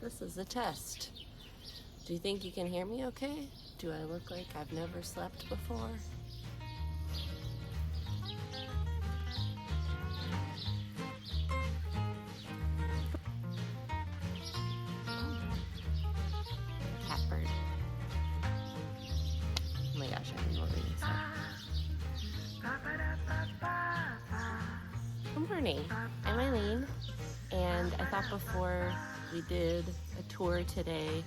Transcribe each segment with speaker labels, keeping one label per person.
Speaker 1: This is a test. Do you think you can hear me okay? Do I look like I've never slept before? Catbird. Oh my gosh, I can over this. Good morning. I'm Eileen, and I thought before we did a tour today,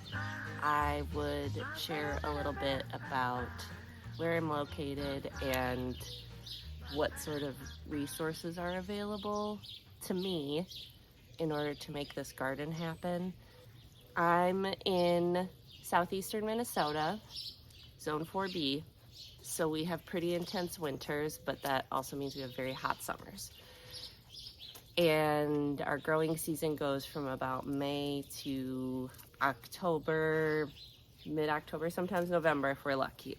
Speaker 1: I would share a little bit about where I'm located and what sort of resources are available to me in order to make this garden happen. I'm in southeastern Minnesota, zone 4B, so we have pretty intense winters, but that also means we have very hot summers. And our growing season goes from about May to October, mid-October, sometimes November if we're lucky.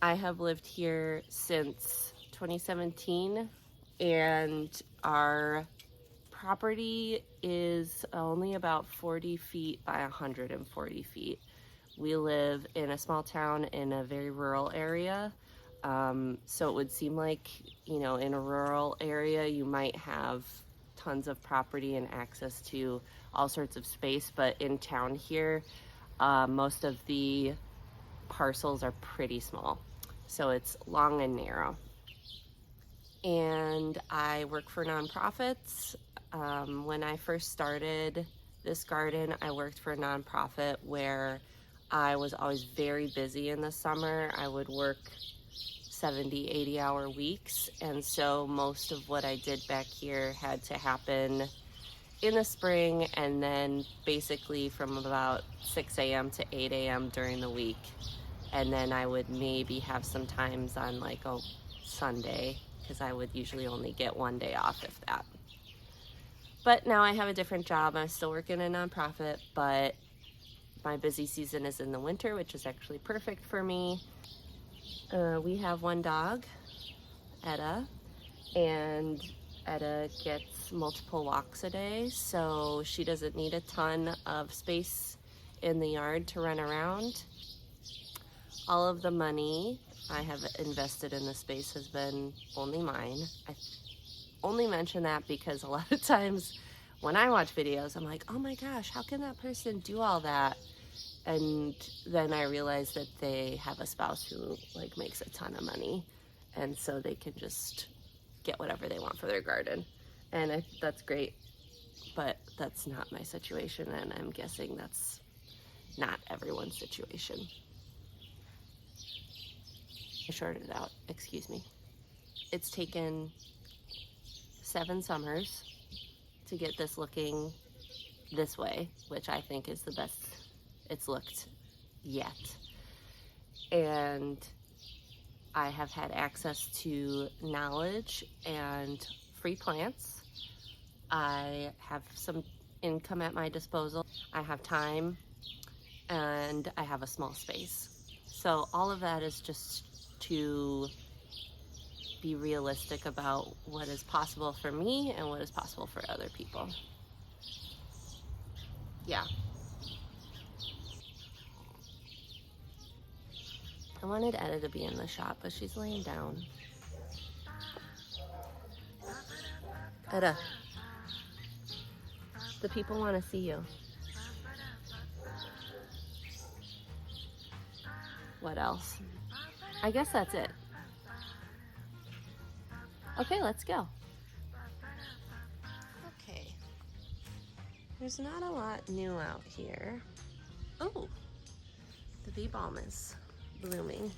Speaker 1: I have lived here since 2017, and our property is only about 40 feet by 140 feet. We live in a small town in a very rural area. So it would seem like, in a rural area, you might have tons of property and access to all sorts of space. But in town here, most of the parcels are pretty small. So it's long and narrow. And I work for nonprofits. When I first started this garden, I worked for a nonprofit where I was always very busy in the summer. I would work 70, 80-hour weeks. And so most of what I did back here had to happen in the spring, and then basically from about 6 a.m. to 8 a.m. during the week. And then I would maybe have some times on like a Sunday, because I would usually only get one day off, if that. But now I have a different job. I still work in a nonprofit, but my busy season is in the winter, which is actually perfect for me. We have one dog, Etta, and Etta gets multiple walks a day, so she doesn't need a ton of space in the yard to run around. All of the money I have invested in the space has been only mine. I only mention that because a lot of times when I watch videos, I'm like, oh my gosh, how can that person do all that? And then I realize that they have a spouse who makes a ton of money, and so they can just get whatever they want for their garden. And that's great, but that's not my situation, and I'm guessing that's not everyone's situation. I shorted it out, excuse me. It's taken 7 summers to get this looking this way, which I think is the best it's looked yet. And I have had access to knowledge and free plants. I have some income at my disposal. I have time, and I have a small space. So all of that is just to be realistic about what is possible for me and what is possible for other people. Yeah. I wanted Etta to be in the shot, but she's laying down. Etta, the people want to see you. What else? I guess that's it. Okay, let's go. Okay. There's not a lot new out here. Oh, the bee balm is blooming.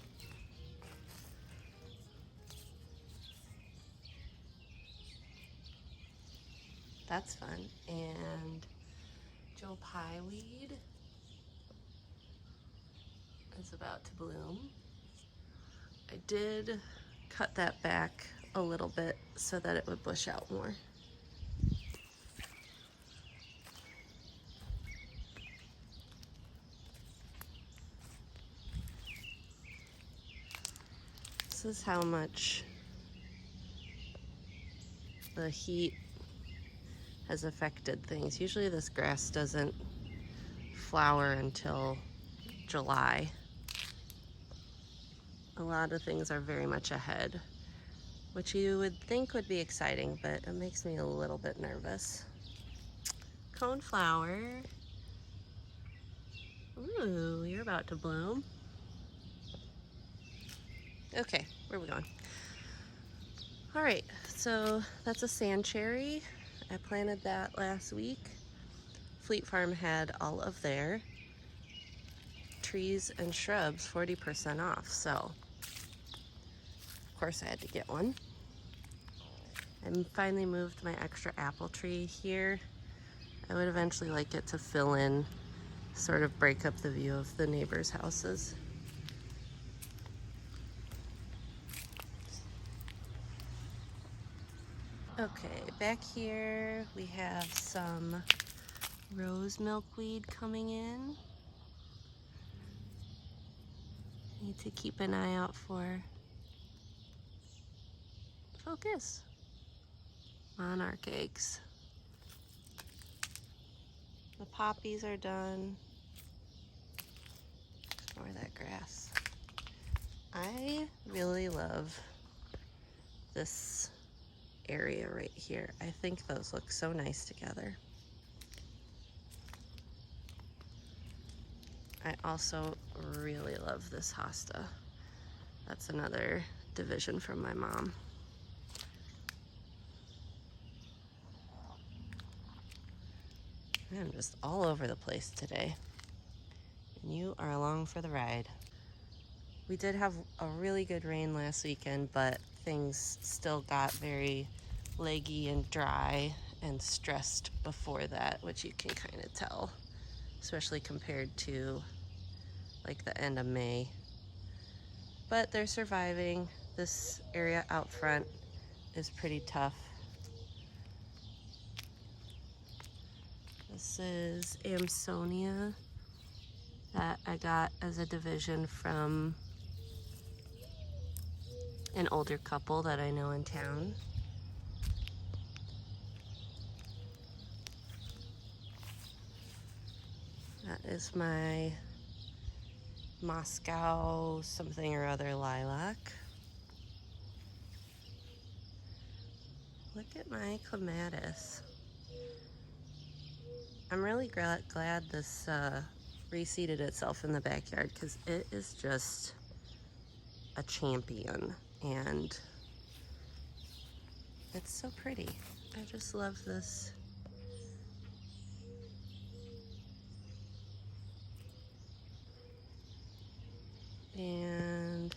Speaker 1: That's fun. And Joe Pye weed is about to bloom. I did cut that back a little bit so that it would bush out more. This is how much the heat has affected things. Usually this grass doesn't flower until July. A lot of things are very much ahead, which you would think would be exciting, but it makes me a little bit nervous. Coneflower. Ooh, you're about to bloom. Okay, where are we going? All right, so that's a sand cherry. I planted that last week. Fleet Farm had all of their trees and shrubs 40% off, so of course I had to get one. I finally moved my extra apple tree here. I would eventually like it to fill in, sort of break up the view of the neighbors' houses. Okay, back here we have some rose milkweed coming in. Need to keep an eye out for focus. Monarch eggs. The poppies are done. Ignore that grass. I really love this area right here. I think those look so nice together. I also really love this hosta. That's another division from my mom. I'm just all over the place today, and you are along for the ride. We did have a really good rain last weekend, but things still got very leggy and dry and stressed before that, which you can kind of tell, especially compared to like the end of May. But they're surviving. This area out front is pretty tough. This is Amsonia that I got as a division from an older couple that I know in town. That is my Moscow something or other lilac. Look at my clematis. I'm really glad this reseeded itself in the backyard because it is just a champion and it's so pretty. I just love this. And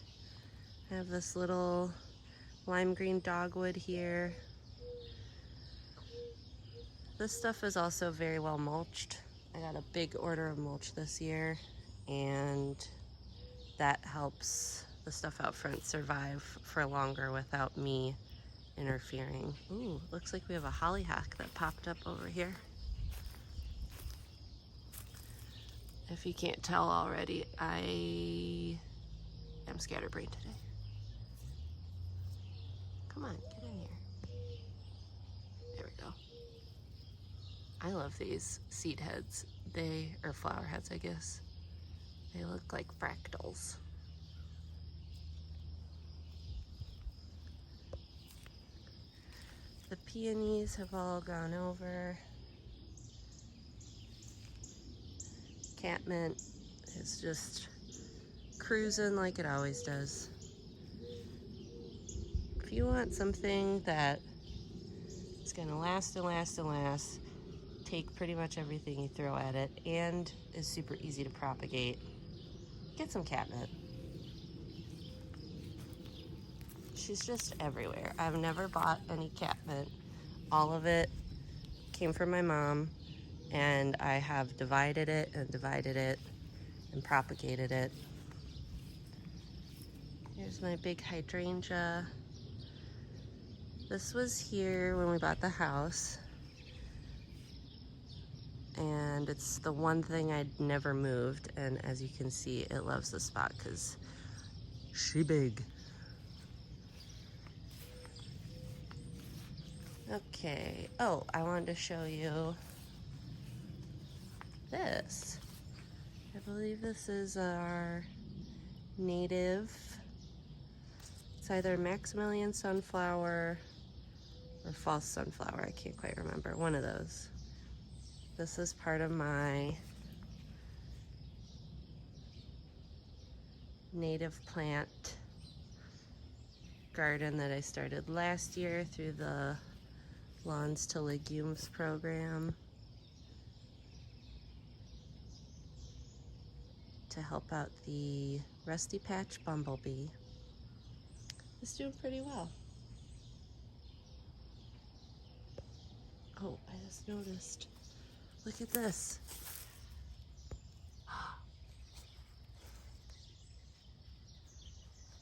Speaker 1: I have this little lime green dogwood here. This stuff is also very well mulched. I got a big order of mulch this year, and that helps the stuff out front survive for longer without me interfering. Ooh, looks like we have a hollyhock that popped up over here. If you can't tell already, I am scatterbrained today. Come on, get in here. There we go. I love these seed heads. Or flower heads, I guess. They look like fractals. The peonies have all gone over. Catmint is just cruising like it always does. If you want something that is gonna last and last and last, take pretty much everything you throw at it, and is super easy to propagate, get some catmint. She's just everywhere. I've never bought any catmint. All of it came from my mom, and I have divided it and propagated it. Here's my big hydrangea. This was here when we bought the house, and it's the one thing I'd never moved, and as you can see, it loves the spot because she big. Okay. Oh, I wanted to show you this. I believe this is our native. It's either Maximilian sunflower or false sunflower. I can't quite remember. One of those. This is part of my native plant garden that I started last year through the Lawns to Legumes program to help out the Rusty Patch Bumblebee. It's doing pretty well. Oh, I just noticed. Look at this.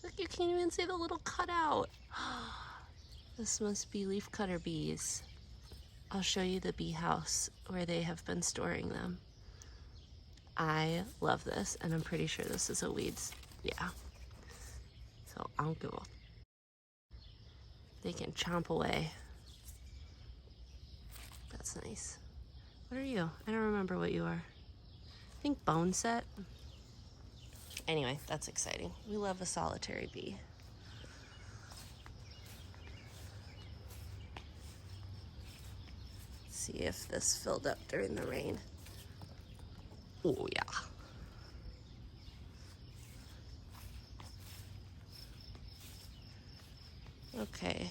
Speaker 1: Look, you can't even see the little cutout. This must be leafcutter bees. I'll show you the bee house where they have been storing them. I love this, and I'm pretty sure this is a weeds. Yeah. So I'll go. They can chomp away. That's nice. What are you? I don't remember what you are. I think bone set. Anyway, that's exciting. We love a solitary bee. Let's see if this filled up during the rain. Oh yeah. Okay.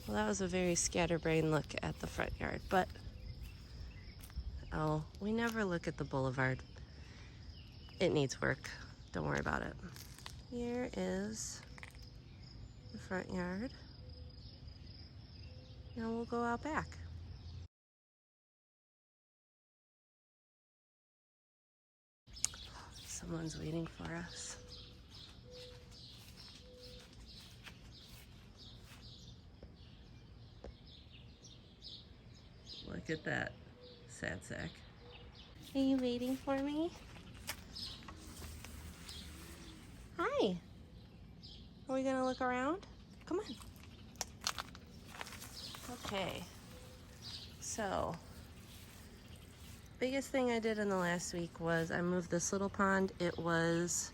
Speaker 1: Well, that was a very scatterbrained look at the front yard, but oh, we never look at the boulevard. It needs work. Don't worry about it. Here is the front yard. Now we'll go out back. Someone's waiting for us. Look at that sad sack. Are you waiting for me? Hi. Are we gonna look around? Come on. Okay. So, biggest thing I did in the last week was I moved this little pond. It was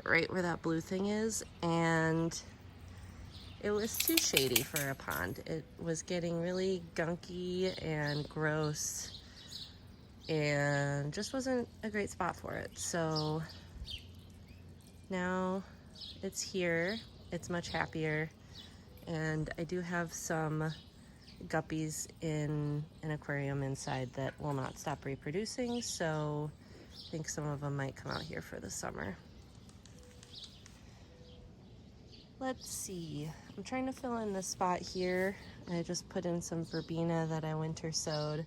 Speaker 1: right where that blue thing is, and it was too shady for a pond. It was getting really gunky and gross and just wasn't a great spot for it. So now it's here, it's much happier, and I do have some guppies in an aquarium inside that will not stop reproducing, so I think some of them might come out here for the summer. Let's see, I'm trying to fill in this spot here. I just put in some verbena that I winter sowed.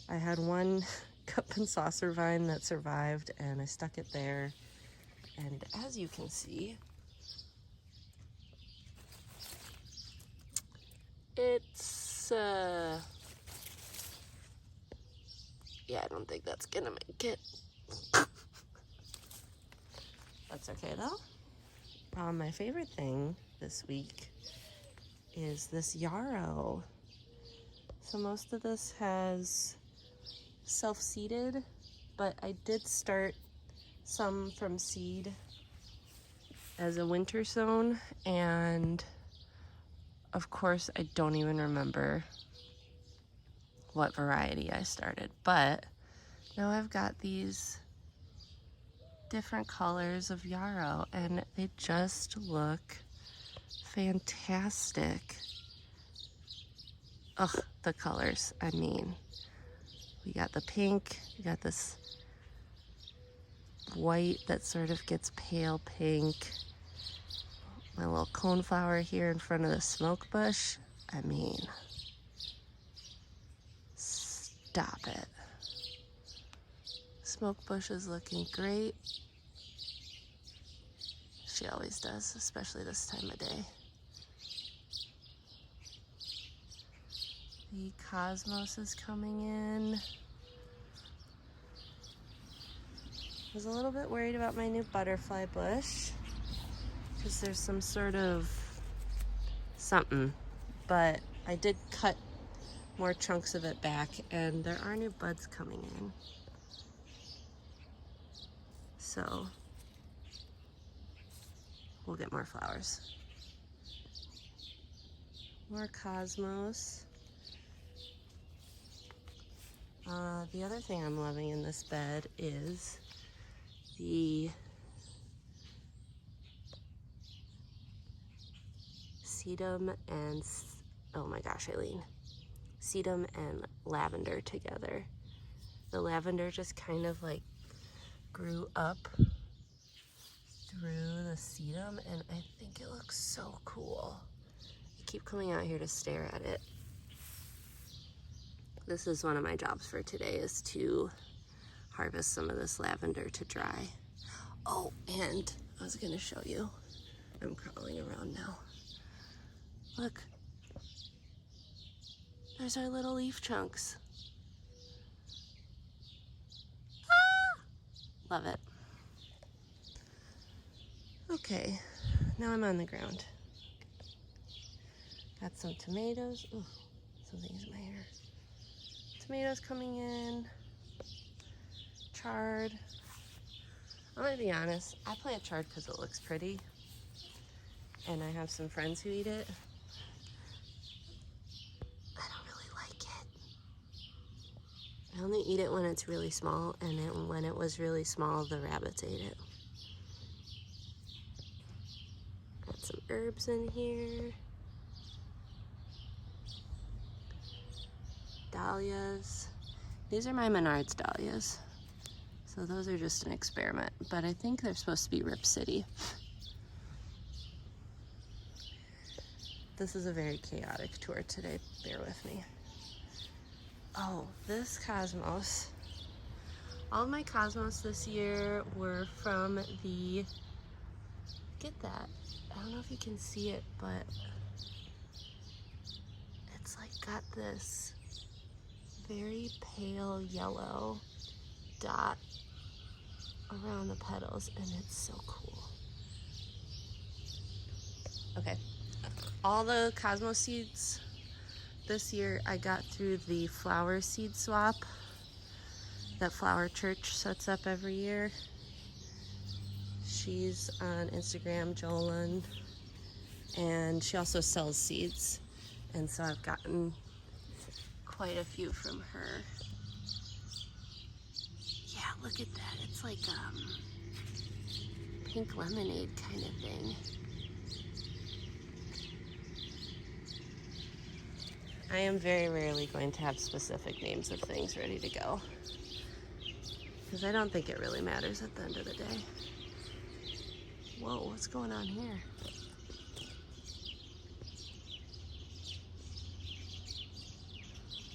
Speaker 1: I had one cup and saucer vine that survived, and I stuck it there. And as you can see, it's yeah, I don't think that's gonna make it. That's okay though. My favorite thing this week is this yarrow. So most of this has self-seeded, but I did start some from seed as a winter sown, and of course I don't even remember what variety I started, but now I've got these different colors of yarrow and they just look fantastic. Ugh, the colors, I mean, we got the pink, we got this white that sort of gets pale pink, my little coneflower here in front of the smoke bush. I mean, stop it. Smoke bush is looking great. She always does, especially this time of day. The cosmos is coming in. I was a little bit worried about my new butterfly bush because there's some sort of something, but I did cut more chunks of it back, and there are new buds coming in. So we'll get more flowers. More cosmos. The other thing I'm loving in this bed is the sedum and, oh my gosh, Aileen, sedum and lavender together. The lavender just kind of like grew up through the sedum, and I think it looks so cool. I keep coming out here to stare at it. This is one of my jobs for today, is to harvest some of this lavender to dry. Oh, and I was gonna show you. I'm crawling around now. Look, there's our little leaf chunks. Ah! Love it. Okay, now I'm on the ground. Got some tomatoes. Ooh, something's in my hair. Tomatoes coming in. Chard. I'm gonna be honest, I plant chard because it looks pretty, and I have some friends who eat it. I don't really like it. I only eat it when it's really small, and then when it was really small, the rabbits ate it. Got some herbs in here. Dahlias. These are my Menards dahlias. So those are just an experiment, but I think they're supposed to be Rip City. This is a very chaotic tour today, bear with me. Oh, this cosmos. All of my cosmos this year were from the, get that, I don't know if you can see it, but it's like got this very pale yellow dot around the petals, and it's so cool. Okay, all the cosmos seeds this year I got through the flower seed swap that Flower Church sets up every year. She's on Instagram, Jolyn, and she also sells seeds, and so I've gotten quite a few from her. Yeah, look at that. It's like pink lemonade kind of thing. I am very rarely going to have specific names of things ready to go, because I don't think it really matters at the end of the day. Whoa, what's going on here?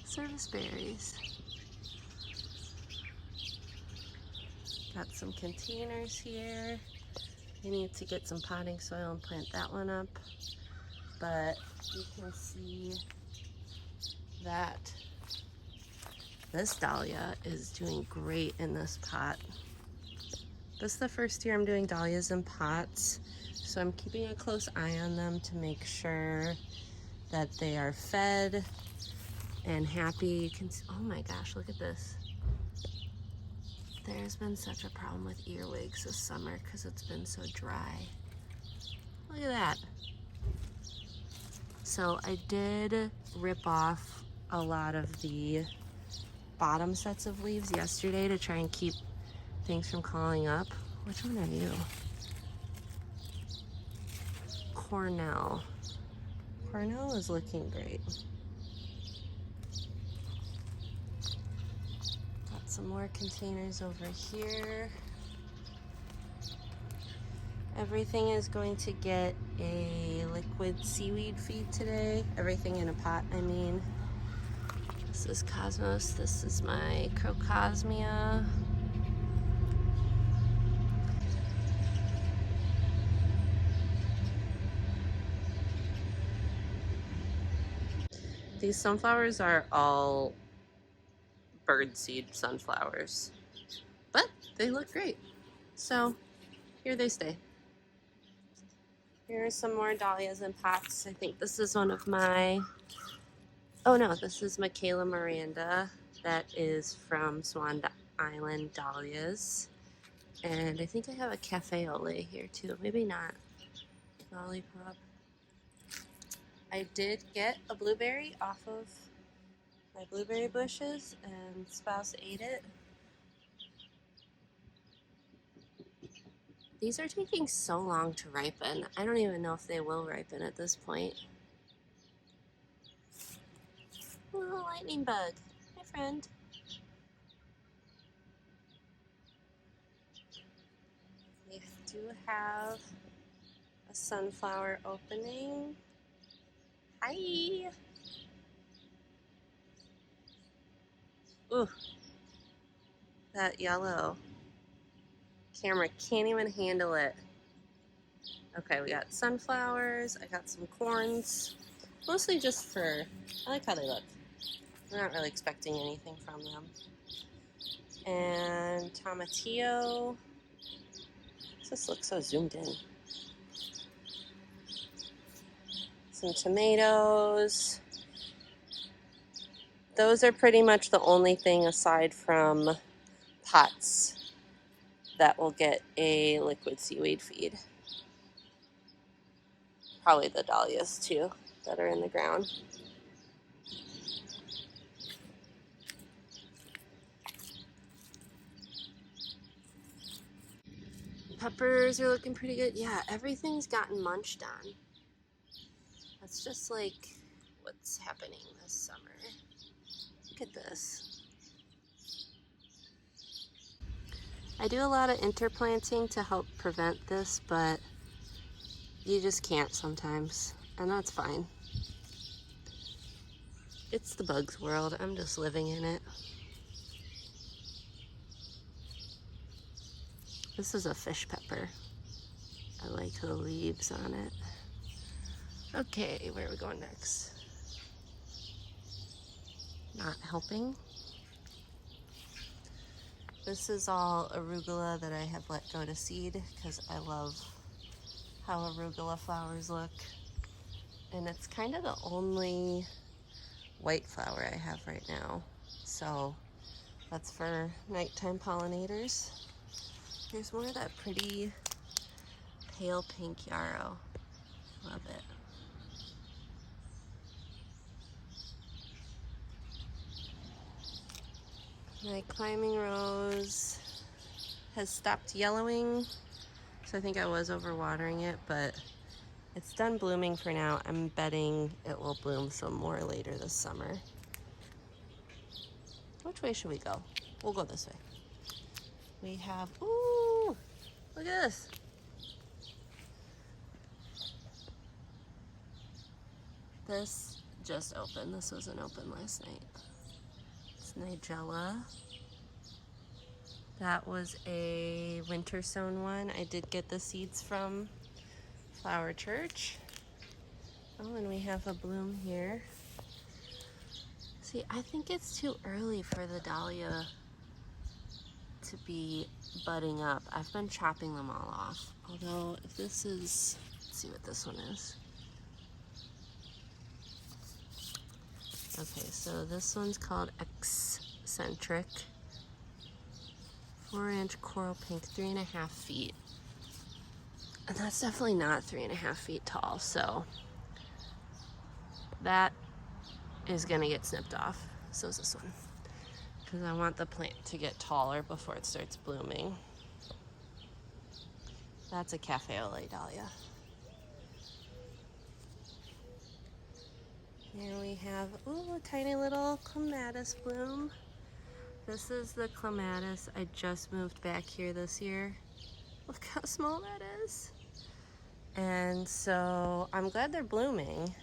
Speaker 1: Service berries. Got some containers here. I need to get some potting soil and plant that one up. But you can see that this dahlia is doing great in this pot. This is the first year I'm doing dahlias in pots, so I'm keeping a close eye on them to make sure that they are fed and happy. You can see, oh my gosh, look at this. There's been such a problem with earwigs this summer because it's been so dry. Look at that. So I did rip off a lot of the bottom sets of leaves yesterday to try and keep things from calling up. Which one are you? Cornell. Cornell is looking great. Got some more containers over here. Everything is going to get a liquid seaweed feed today. Everything in a pot, I mean. This is Cosmos. This is my Crocosmia. These sunflowers are all birdseed sunflowers, but they look great. So here they stay. Here are some more dahlias in pots. I think this is one of my Oh no, this is Michaela Miranda. That is from Swan Island Dahlias. And I think I have a cafe au lait here too. Maybe not. Lollipop. I did get a blueberry off of my blueberry bushes and Spouse ate it. These are taking so long to ripen. I don't even know if they will ripen at this point. A little lightning bug. Hi, friend. We do have a sunflower opening. Hi. Ooh, that yellow. Camera can't even handle it. Okay, we got sunflowers. I got some corns. Mostly just for, I like how they look. We're not really expecting anything from them. And tomatillo. This looks so zoomed in. Some tomatoes. Those are pretty much the only thing aside from pots that will get a liquid seaweed feed. Probably the dahlias too that are in the ground. Peppers are looking pretty good. Yeah, everything's gotten munched on. That's just like what's happening this summer. Look at this. I do a lot of interplanting to help prevent this, but you just can't sometimes, and that's fine. It's the bugs world. I'm just living in it. This is a fish pepper. I like the leaves on it. Okay, where are we going next? Not helping. This is all arugula that I have let go to seed because I love how arugula flowers look. And it's kind of the only white flower I have right now. So that's for nighttime pollinators. Here's more of that pretty pale pink yarrow. Love it. My climbing rose has stopped yellowing, so I think I was overwatering it, but it's done blooming for now. I'm betting it will bloom some more later this summer. Which way should we go? We'll go this way. We have, ooh, look at this. This just opened. This wasn't open last night. It's Nigella. That was a winter sown one. I did get the seeds from Flower Church. Oh, and we have a bloom here. See, I think it's too early for the dahlia to be budding up. I've been chopping them all off. Although, if this is, let's see what this one is. Okay, so this one's called Eccentric. 4-inch coral pink, 3.5 feet. And that's definitely not 3.5 feet tall, so that is gonna get snipped off. So is this one. Because I want the plant to get taller before it starts blooming. That's a cafe au lait dahlia. Here we have, ooh, a tiny little clematis bloom. This is the clematis. I just moved back here this year. Look how small that is. And so I'm glad they're blooming,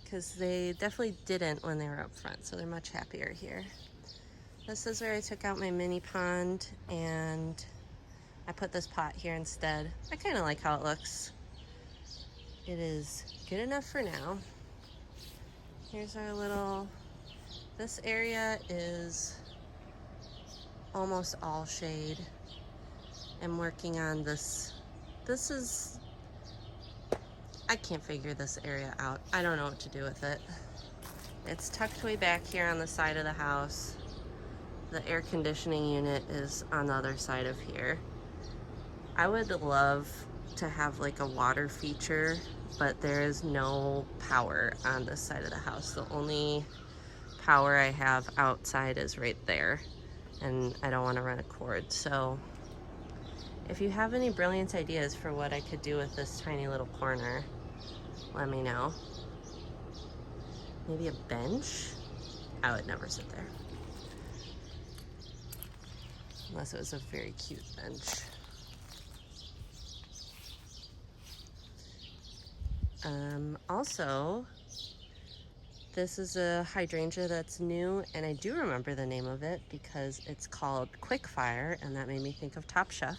Speaker 1: because they definitely didn't when they were up front, so they're much happier here. This is where I took out my mini pond and I put this pot here instead. I kind of like how it looks. It is good enough for now. Here's our little, this area is almost all shade. I'm working on this. This is I can't figure this area out. I don't know what to do with it. It's tucked way back here on the side of the house. The air conditioning unit is on the other side of here. I would love to have like a water feature, but there is no power on this side of the house. The only power I have outside is right there, and I don't want to run a cord. So if you have any brilliant ideas for what I could do with this tiny little corner, let me know. Maybe a bench? I would never sit there. Unless it was a very cute bench. Also, this is a hydrangea that's new, and I do remember the name of it because it's called Quickfire, and that made me think of Top Chef,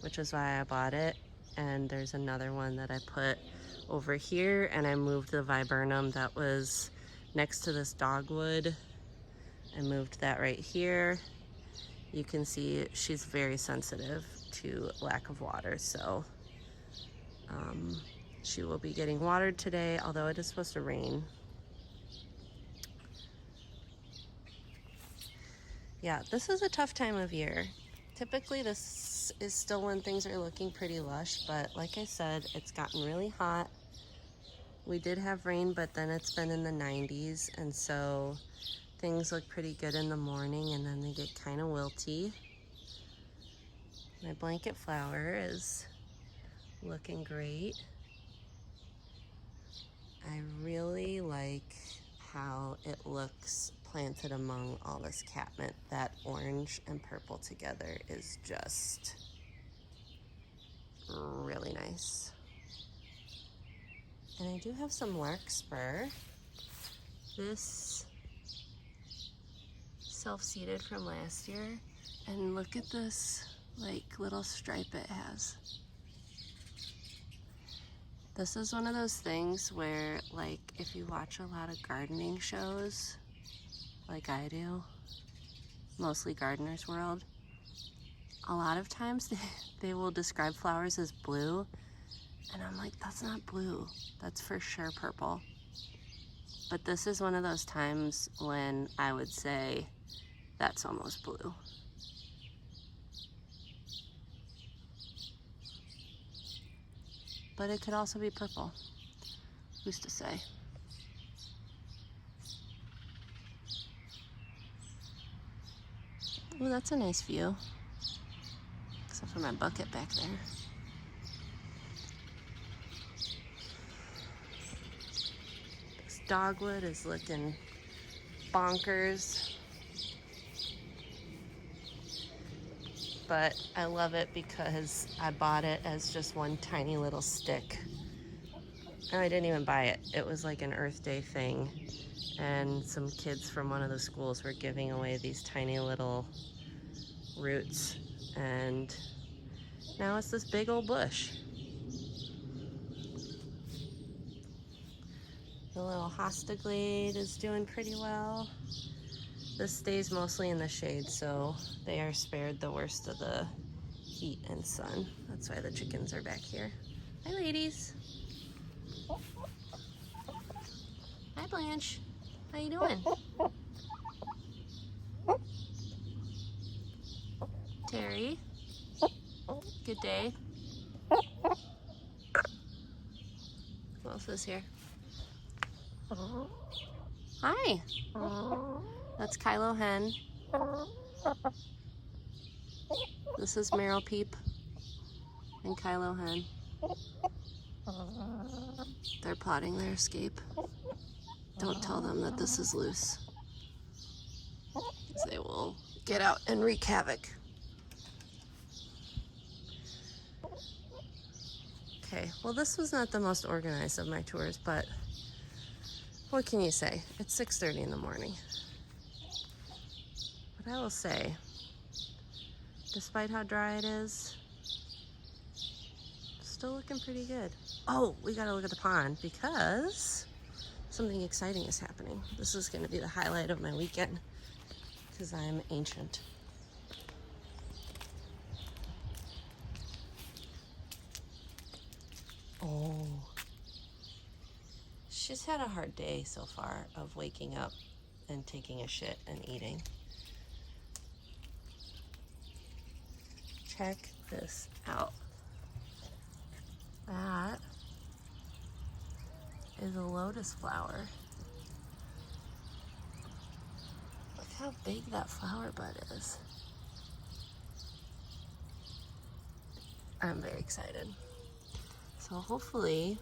Speaker 1: which is why I bought it. And there's another one that I put over here, and I moved the viburnum that was next to this dogwood. I moved that right here. You can see she's very sensitive to lack of water, so she will be getting watered today, although it is supposed to rain. Yeah, this is a tough time of year. Typically this is still when things are looking pretty lush, but like I said, it's gotten really hot. We did have rain, but then it's been in the 90s, and so things look pretty good in the morning, and then they get kind of wilty. My blanket flower is looking great. I really like how it looks planted among all this catmint. That orange and purple together is just really nice. And I do have some larkspur. This self-seeded from last year, and look at this like little stripe it has. This is one of those things where, like, if you watch a lot of gardening shows, like I do, mostly Gardener's World, a lot of times they will describe flowers as blue, and I'm like, that's not blue, that's for sure purple. But this is one of those times when I would say that's almost blue. But it could also be purple. Who's to say? Oh, that's a nice view. Except for my bucket back there. This dogwood is looking bonkers. But I love it because I bought it as just one tiny little stick. And I didn't even buy it. It was like an Earth Day thing. And some kids from one of the schools were giving away these tiny little roots. And now it's this big old bush. The little hostaglade is doing pretty well. This stays mostly in the shade, so they are spared the worst of the heat and sun. That's why the chickens are back here. Hi, ladies. Hi, Blanche. How you doing? Terry. Good day. Who else is here? Hi. That's Kylo Hen. This is Meryl Peep and Kylo Hen. They're plotting their escape. Don't tell them that this is loose, because they will get out and wreak havoc. Okay, well, this was not the most organized of my tours, but what can you say? It's 6:30 in the morning. But I will say, despite how dry it is, still looking pretty good. Oh, we gotta look at the pond because something exciting is happening. This is gonna be the highlight of my weekend because I am ancient. Oh. She's had a hard day so far of waking up and taking a shit and eating. Check this out. That is a lotus flower. Look how big that flower bud is. I'm very excited. So hopefully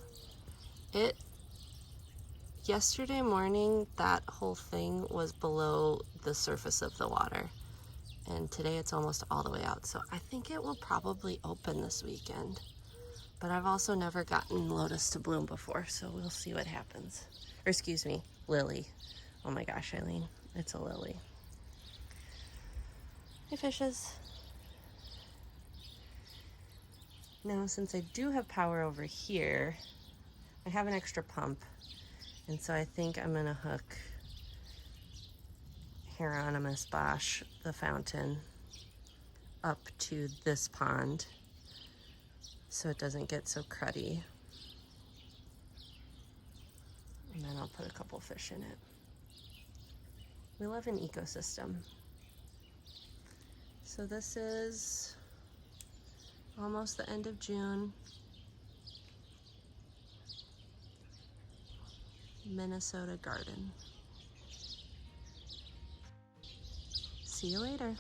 Speaker 1: yesterday morning, that whole thing was below the surface of the water. And today it's almost all the way out. So I think it will probably open this weekend. But I've also never gotten lotus to bloom before, so we'll see what happens. Or excuse me, lily. Oh my gosh, Eileen, it's a lily. Hey fishes. Now, since I do have power over here, I have an extra pump. And so I think I'm gonna hook Hieronymus Bosch, the fountain, up to this pond so it doesn't get so cruddy. And then I'll put a couple fish in it. We love an ecosystem. So this is almost the end of June. Minnesota garden. See you later.